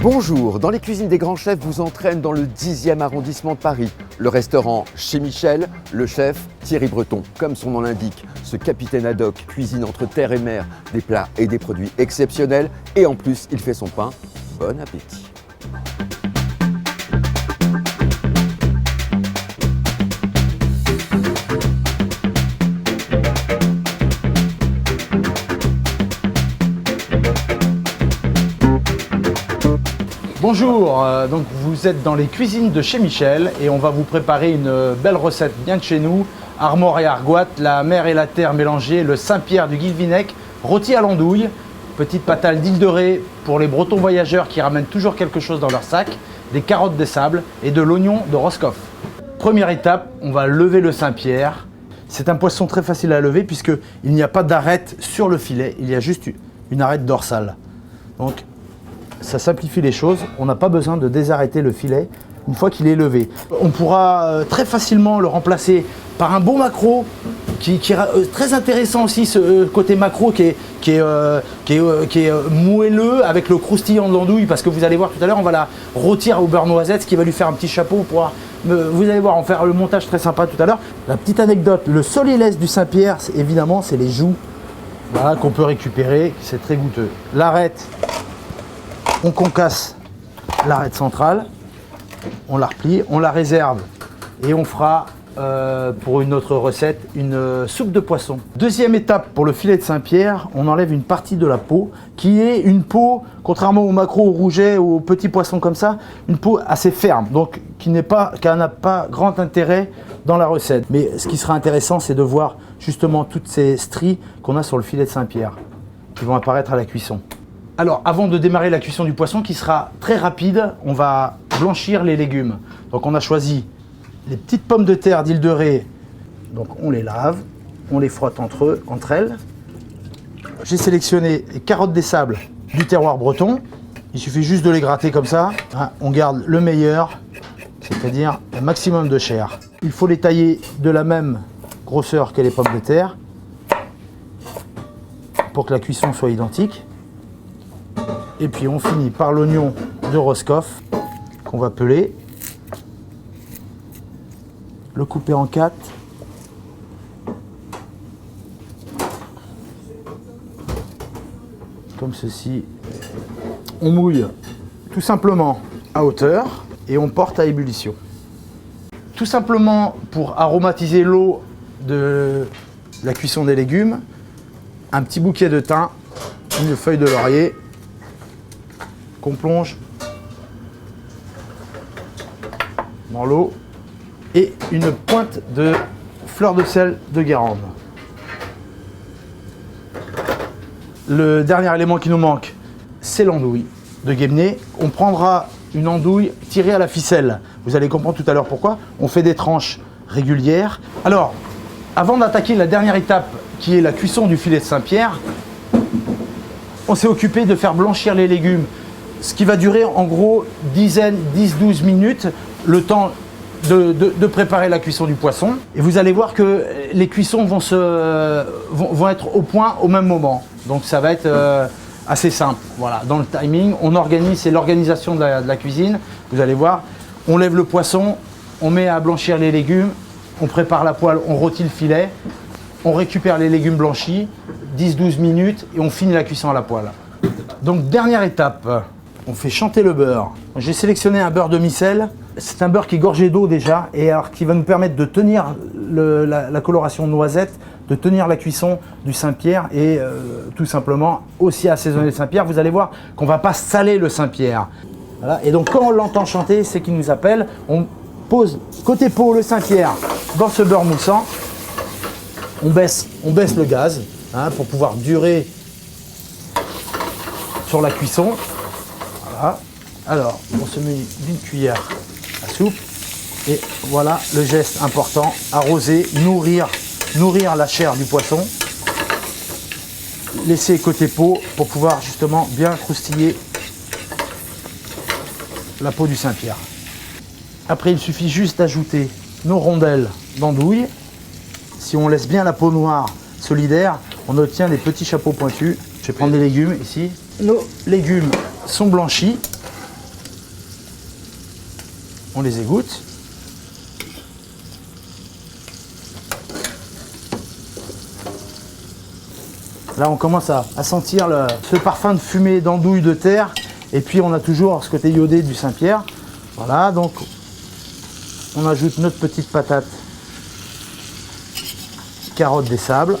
Bonjour, dans les cuisines des grands chefs vous entraîne dans le 10e arrondissement de Paris, le restaurant Chez Michel, le chef Thierry Breton. Comme son nom l'indique, ce capitaine ad hoc cuisine entre terre et mer des plats et des produits exceptionnels et en plus il fait son pain. Bon appétit. Bonjour, donc vous êtes dans les cuisines de Chez Michel et on va vous préparer une belle recette bien de chez nous. Armoire et argoite, la mer et la terre mélangées, le Saint-Pierre du Guilvinec, rôti à l'andouille, petite patale d'Île de Ré pour les Bretons voyageurs qui ramènent toujours quelque chose dans leur sac, des carottes des sables et de l'oignon de Roscoff. Première étape, on va lever le Saint-Pierre. C'est un poisson très facile à lever puisqu'il n'y a pas d'arête sur le filet, il y a juste une arête dorsale. Donc, ça simplifie les choses, on n'a pas besoin de désarrêter le filet une fois qu'il est levé. On pourra très facilement le remplacer par un bon maquereau qui est très intéressant aussi, ce côté maquereau qui est moelleux avec le croustillant de l'andouille parce que vous allez voir tout à l'heure, on va la rôtir au beurre noisette, ce qui va lui faire un petit chapeau pour vous allez voir, on va faire le montage très sympa tout à l'heure. La petite anecdote, le solilès du Saint-Pierre, évidemment, c'est les joues, voilà, qu'on peut récupérer, c'est très goûteux. L'arête, on concasse l'arête centrale, on la replie, on la réserve et on fera pour une autre recette une soupe de poisson. Deuxième étape pour le filet de Saint-Pierre, on enlève une partie de la peau qui est une peau, contrairement au maquereau, au rouget ou aux petits poissons comme ça, une peau assez ferme, donc qui n'a pas grand intérêt dans la recette. Mais ce qui sera intéressant, c'est de voir justement toutes ces stries qu'on a sur le filet de Saint-Pierre qui vont apparaître à la cuisson. Alors, avant de démarrer la cuisson du poisson, qui sera très rapide, on va blanchir les légumes. Donc, on a choisi les petites pommes de terre d'Île de Ré. Donc, on les lave, on les frotte entre elles. J'ai sélectionné les carottes des sables du terroir breton. Il suffit juste de les gratter comme ça. On garde le meilleur, c'est-à-dire un maximum de chair. Il faut les tailler de la même grosseur que les pommes de terre pour que la cuisson soit identique. Et puis on finit par l'oignon de Roscoff qu'on va peler, le couper en 4, comme ceci. On mouille tout simplement à hauteur et on porte à ébullition. Tout simplement pour aromatiser l'eau de la cuisson des légumes, un petit bouquet de thym, une feuille de laurier, qu'on plonge dans l'eau et une pointe de fleur de sel de Guérande. Le dernier élément qui nous manque, c'est l'andouille de Guémené. On prendra une andouille tirée à la ficelle. Vous allez comprendre tout à l'heure pourquoi. On fait des tranches régulières. Alors, avant d'attaquer la dernière étape qui est la cuisson du filet de Saint-Pierre, on s'est occupé de faire blanchir les légumes. Ce qui va durer en gros 10-12 minutes, le temps de préparer la cuisson du poisson. Et vous allez voir que les cuissons vont être au point au même moment. Donc ça va être assez simple. Voilà, dans le timing, on organise, c'est l'organisation de la cuisine. Vous allez voir, on lève le poisson, on met à blanchir les légumes, on prépare la poêle, on rôtit le filet, on récupère les légumes blanchis, 10-12 minutes et on finit la cuisson à la poêle. Donc dernière étape. On fait chanter le beurre. J'ai sélectionné un beurre demi-sel. C'est un beurre qui est gorgé d'eau déjà et alors qui va nous permettre de tenir la coloration noisette, de tenir la cuisson du Saint-Pierre et tout simplement aussi assaisonner le Saint-Pierre. Vous allez voir qu'on ne va pas saler le Saint-Pierre. Voilà. Et donc quand on l'entend chanter, c'est qu'il nous appelle. On pose côté peau le Saint-Pierre dans ce beurre moussant. On baisse le gaz pour pouvoir durer sur la cuisson. Voilà. Alors, on se met d'une cuillère à soupe et voilà le geste important, arroser, nourrir la chair du poisson, laisser côté peau pour pouvoir justement bien croustiller la peau du Saint-Pierre. Après, il suffit juste d'ajouter nos rondelles d'andouille. Si on laisse bien la peau noire solidaire, on obtient des petits chapeaux pointus. Je vais prendre des légumes ici. Nos légumes sont blanchis. on les égoutte. Là, on commence à sentir ce parfum de fumée d'andouille de terre. Et puis, on a toujours ce côté iodé du Saint-Pierre. Voilà, donc on ajoute notre petite patate, carotte des sables,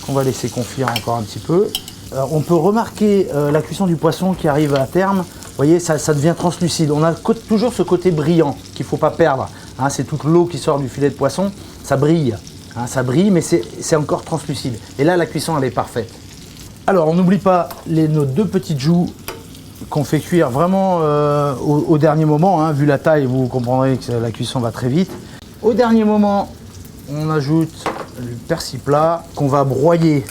qu'on va laisser confire encore un petit peu. On peut remarquer la cuisson du poisson qui arrive à terme. Vous voyez, ça devient translucide. On a toujours ce côté brillant qu'il ne faut pas perdre. Hein, c'est toute l'eau qui sort du filet de poisson, ça brille. Hein, ça brille, mais c'est encore translucide. Et là, la cuisson, elle est parfaite. Alors, on n'oublie pas nos 2 petites joues qu'on fait cuire vraiment au dernier moment. Hein. Vu la taille, vous comprendrez que la cuisson va très vite. Au dernier moment, on ajoute le persil plat qu'on va broyer.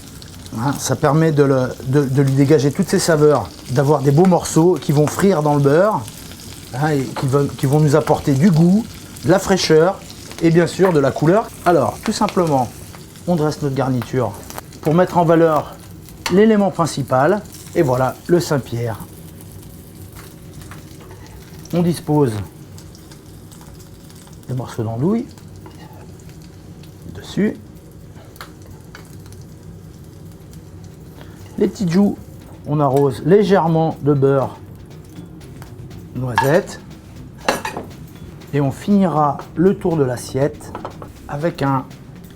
Hein. Ça permet de lui dégager toutes ses saveurs, d'avoir des beaux morceaux qui vont frire dans le beurre, hein, et qui vont nous apporter du goût, de la fraîcheur et bien sûr de la couleur. Alors, tout simplement, on dresse notre garniture pour mettre en valeur l'élément principal. Et voilà, le Saint-Pierre. On dispose des morceaux d'andouille dessus. Les petites joues, on arrose légèrement de beurre noisette. Et on finira le tour de l'assiette avec un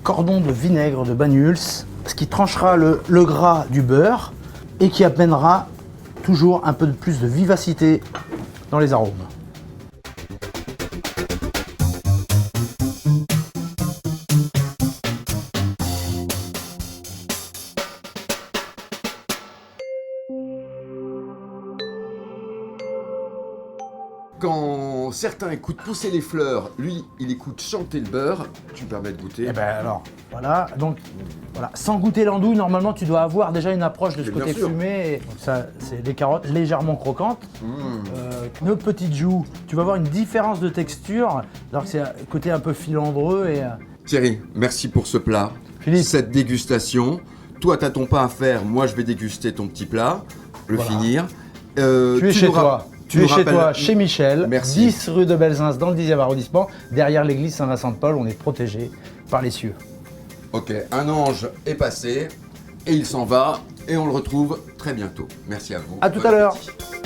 cordon de vinaigre de Banyuls, ce qui tranchera le gras du beurre et qui amènera toujours un peu plus de vivacité dans les arômes. Quand certains écoutent pousser les fleurs, lui, il écoute chanter le beurre. Tu me permets de goûter? Et ben alors, voilà. Donc, voilà. Sans goûter l'andouille, normalement, tu dois avoir déjà une approche de ce côté fumé. Et donc ça, c'est des carottes légèrement croquantes. Nos petites joues, tu vas avoir une différence de texture, alors que c'est un côté un peu filandreux. Thierry, merci pour ce plat. Philippe. Cette dégustation. Toi, t'as ton pain à faire. Moi, je vais déguster ton petit plat, le finir. Tu es chez toi. Tu es chez toi, chez Michel, Merci. 10 rue de Belzins, dans le 10e arrondissement, derrière l'église Saint-Vincent-de-Paul. On est protégé par les cieux. Ok, un ange est passé et il s'en va et on le retrouve très bientôt. Merci à vous. À tout à l'heure. Appétit.